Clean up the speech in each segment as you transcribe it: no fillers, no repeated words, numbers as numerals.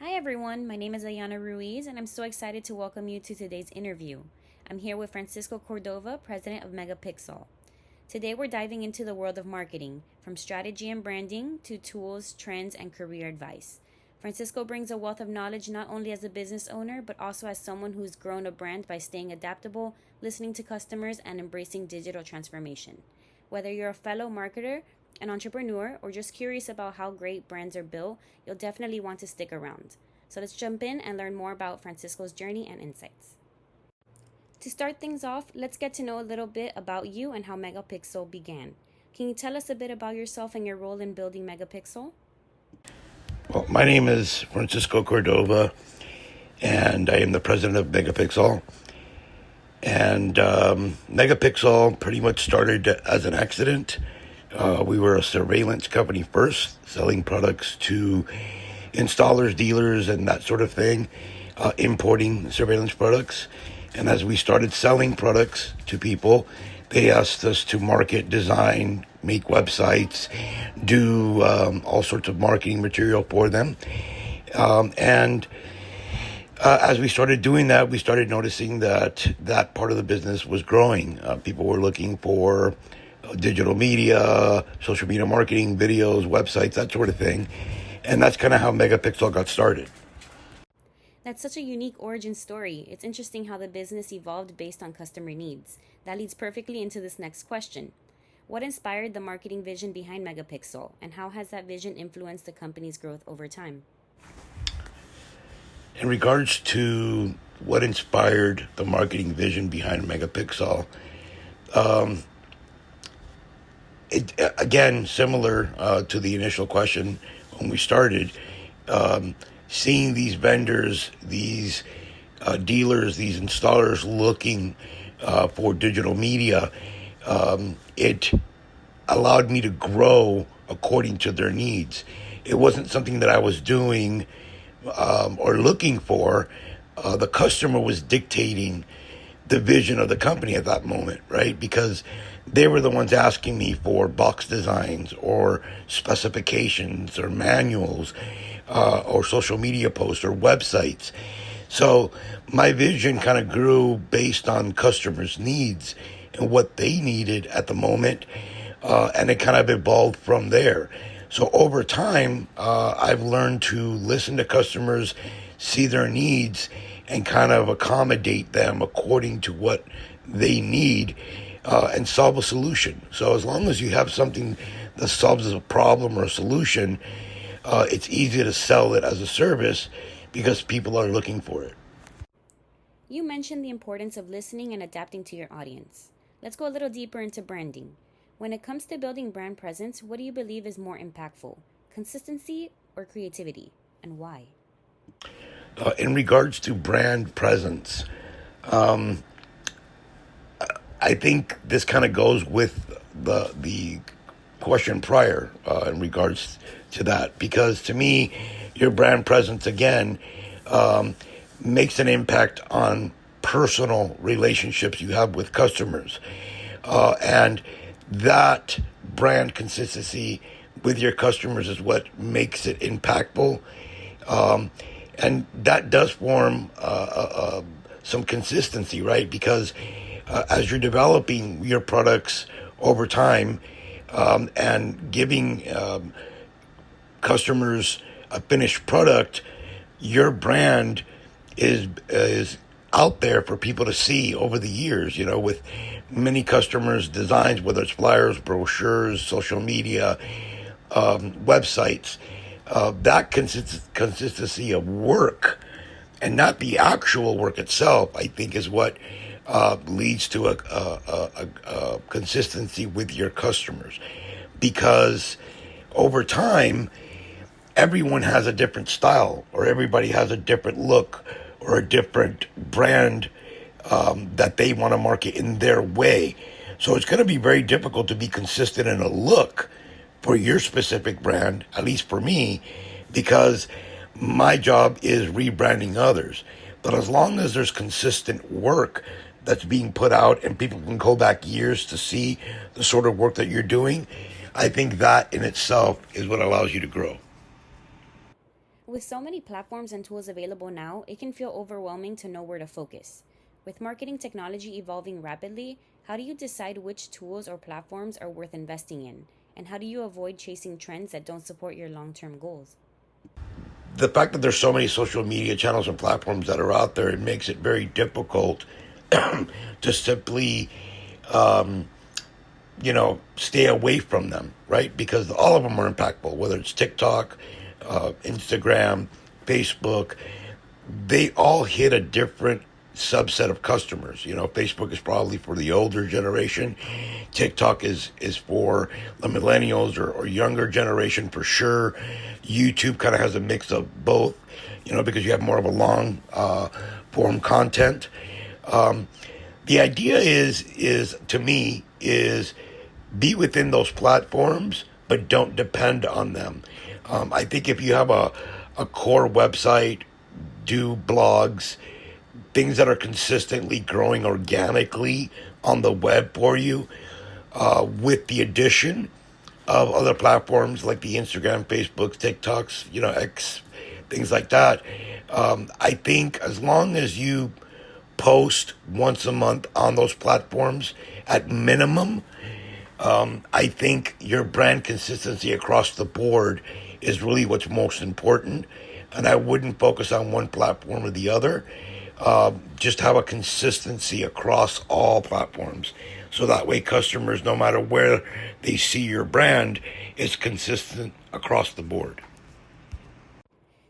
Hi everyone, my name is Ayana Ruiz and I'm so excited to welcome you to today's interview. I'm here with Francisco Cordova, president of Megapixall. Today we're diving into the world of marketing, from strategy and branding to tools, trends, and career advice. Francisco brings a wealth of knowledge not only as a business owner, but also as someone who's grown a brand by staying adaptable, listening to customers, and embracing digital transformation. Whether you're a fellow marketer, an entrepreneur, or just curious about how great brands are built, you'll definitely want to stick around. So let's jump in and learn more about Francisco's journey and insights. To start things off, let's get to know a little bit about you and how Megapixel began. Can you tell us a bit about yourself and your role in building Megapixel? Well, my name is Francisco Cordova, and I am the president of Megapixall. And Megapixel pretty much started as an accident. We were a surveillance company first, selling products to installers, dealers, and that sort of thing, importing surveillance products. And as we started selling products to people, they asked us to market, design, make websites, do all sorts of marketing material for them. And as we started doing that, we started noticing that that part of the business was growing. People were looking for digital media, social media marketing, videos, websites, that sort of thing. And that's kind of how Megapixel got started. That's such a unique origin story. It's interesting how the business evolved based on customer needs. That leads perfectly into this next question. What inspired the marketing vision behind Megapixel, and how has that vision influenced the company's growth over time? In regards to what inspired the marketing vision behind Megapixel, again, similar to the initial question when we started, seeing these vendors, these dealers, these installers looking for digital media, it allowed me to grow according to their needs. It wasn't something that I was doing or looking for. The customer was dictating the vision of the company at that moment, right? Because they were the ones asking me for box designs or specifications or manuals or social media posts or websites. So my vision kind of grew based on customers' needs and what they needed at the moment, and it kind of evolved from there. So over time, I've learned to listen to customers, see their needs, and kind of accommodate them according to what they need, and solve a solution. So as long as you have something that solves a problem or a solution, it's easy to sell it as a service because people are looking for it. You mentioned the importance of listening and adapting to your audience. Let's go a little deeper into branding. When it comes to building brand presence, what do you believe is more impactful, consistency or creativity, and why? In regards to brand presence, I think this kind of goes with the question prior in regards to that, because to me, your brand presence again makes an impact on personal relationships you have with customers, and that brand consistency with your customers is what makes it impactful. And that does form some consistency, right? Because as you're developing your products over time, and giving customers a finished product, your brand is out there for people to see over the years. You know, with many customers' designs, whether it's flyers, brochures, social media, websites, that consistency of work and not the actual work itself, I think, is what leads to a consistency with your customers. Because over time, everyone has a different style, or everybody has a different look, or a different brand that they want to market in their way. So it's going to be very difficult to be consistent in a look for your specific brand, at least for me, because my job is rebranding others. But as long as there's consistent work that's being put out and people can go back years to see the sort of work that you're doing, I think that in itself is what allows you to grow. With so many platforms and tools available now, it can feel overwhelming to know where to focus. With marketing technology evolving rapidly, how do you decide which tools or platforms are worth investing in? And how do you avoid chasing trends that don't support your long term goals? The fact that there's so many social media channels and platforms that are out there, it makes it very difficult to simply, stay away from them, right? Because all of them are impactful, whether it's TikTok, Instagram, Facebook, they all hit a different subset of customers. Facebook is probably for the older generation. TikTok is for the millennials or younger generation for sure. YouTube kind of has a mix of both, because you have more of a long form content. The idea is to me is be within those platforms, but don't depend on them. I think if you have a core website, do blogs, things that are consistently growing organically on the web for you, with the addition of other platforms like the Instagram, Facebook, TikToks, X, things like that. I think as long as you post once a month on those platforms at minimum, I think your brand consistency across the board is really what's most important. And I wouldn't focus on one platform or the other. Just have a consistency across all platforms. So that way, customers, no matter where they see your brand, is consistent across the board.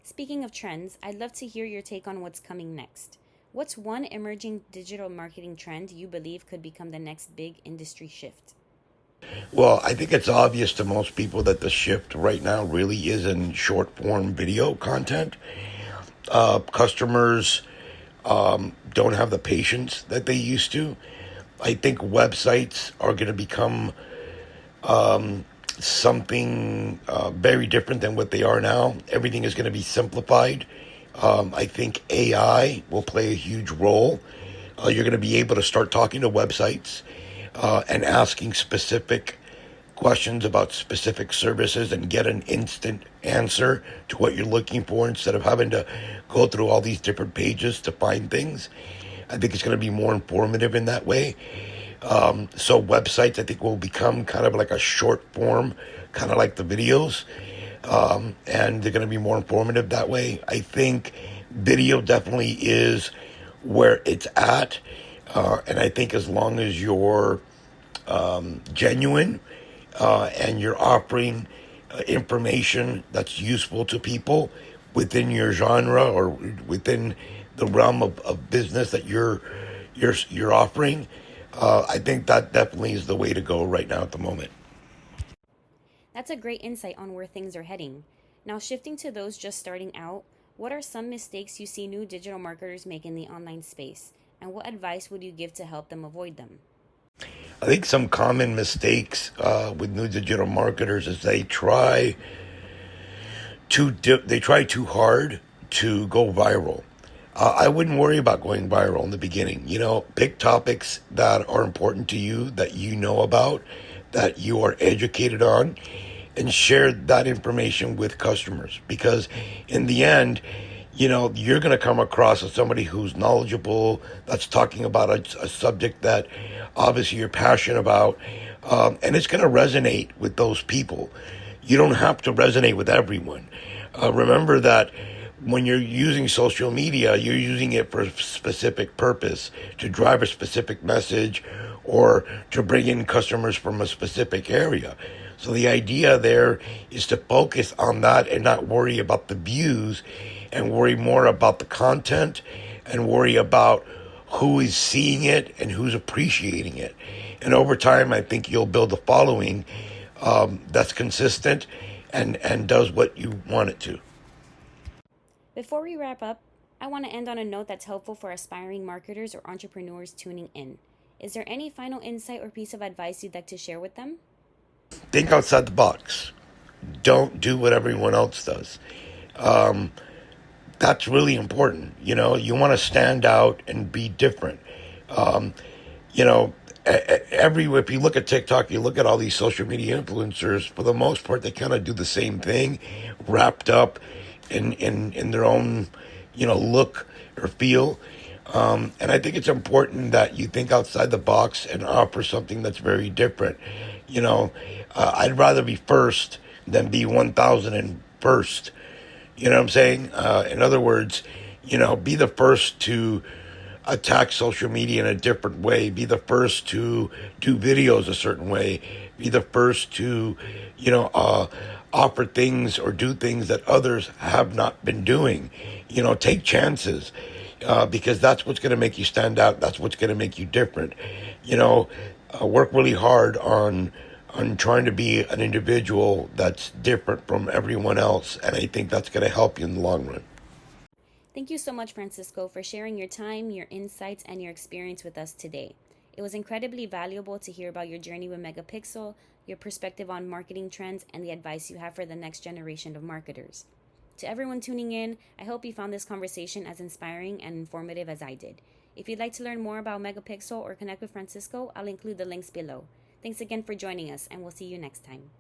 Speaking of trends, I'd love to hear your take on what's coming next. What's one emerging digital marketing trend you believe could become the next big industry shift? Well, I think it's obvious to most people that the shift right now really is in short form video content. Customers don't have the patience that they used to. I think websites are going to become something very different than what they are now. Everything is going to be simplified. I think AI will play a huge role. You're going to be able to start talking to websites and asking specific questions about specific services and get an instant answer to what you're looking for instead of having to go through all these different pages to find things. I think it's going to be more informative in that way. So websites, I think, will become kind of like a short form, kind of like the videos, and they're going to be more informative that way. I think video definitely is where it's at, and I think as long as you're genuine and you're offering information that's useful to people within your genre or within the realm of business that you're offering, I think that definitely is the way to go right now at the moment. That's a great insight on where things are heading. Now, shifting to those just starting out, what are some mistakes you see new digital marketers make in the online space? And what advice would you give to help them avoid them? I think some common mistakes with new digital marketers is they try too hard to go viral. I wouldn't worry about going viral in the beginning. Pick topics that are important to you, that you know about, that you are educated on, and share that information with customers. Because in the end, you're going to come across as somebody who's knowledgeable, that's talking about a subject that obviously you're passionate about, and it's going to resonate with those people. You don't have to resonate with everyone. Remember that when you're using social media, you're using it for a specific purpose, to drive a specific message or to bring in customers from a specific area. So the idea there is to focus on that and not worry about the views, and worry more about the content and worry about who is seeing it and who's appreciating it. And over time, I think you'll build a following that's consistent and does what you want it to. Before we wrap up, I want to end on a note that's helpful for aspiring marketers or entrepreneurs tuning in. Is there any final insight or piece of advice you'd like to share with them? Think outside the box. Don't do what everyone else does. That's really important. You want to stand out and be different. You know, if you look at TikTok, you look at all these social media influencers, for the most part, they kind of do the same thing, wrapped up in their own, look or feel. And I think it's important that you think outside the box and offer something that's very different. I'd rather be first than be 1,001st. You know what I'm saying? In other words, be the first to attack social media in a different way, be the first to do videos a certain way, be the first to, offer things or do things that others have not been doing. Take chances, because that's what's going to make you stand out. That's what's going to make you different. Work really hard on trying to be an individual that's different from everyone else, and I think that's going to help you in the long run. Thank you so much, Francisco, for sharing your time, your insights, and your experience with us today. It was incredibly valuable to hear about your journey with Megapixel, your perspective on marketing trends, and the advice you have for the next generation of marketers. To everyone tuning in, I hope you found this conversation as inspiring and informative as I did. If you'd like to learn more about Megapixel or connect with Francisco, I'll include the links below. Thanks again for joining us, and we'll see you next time.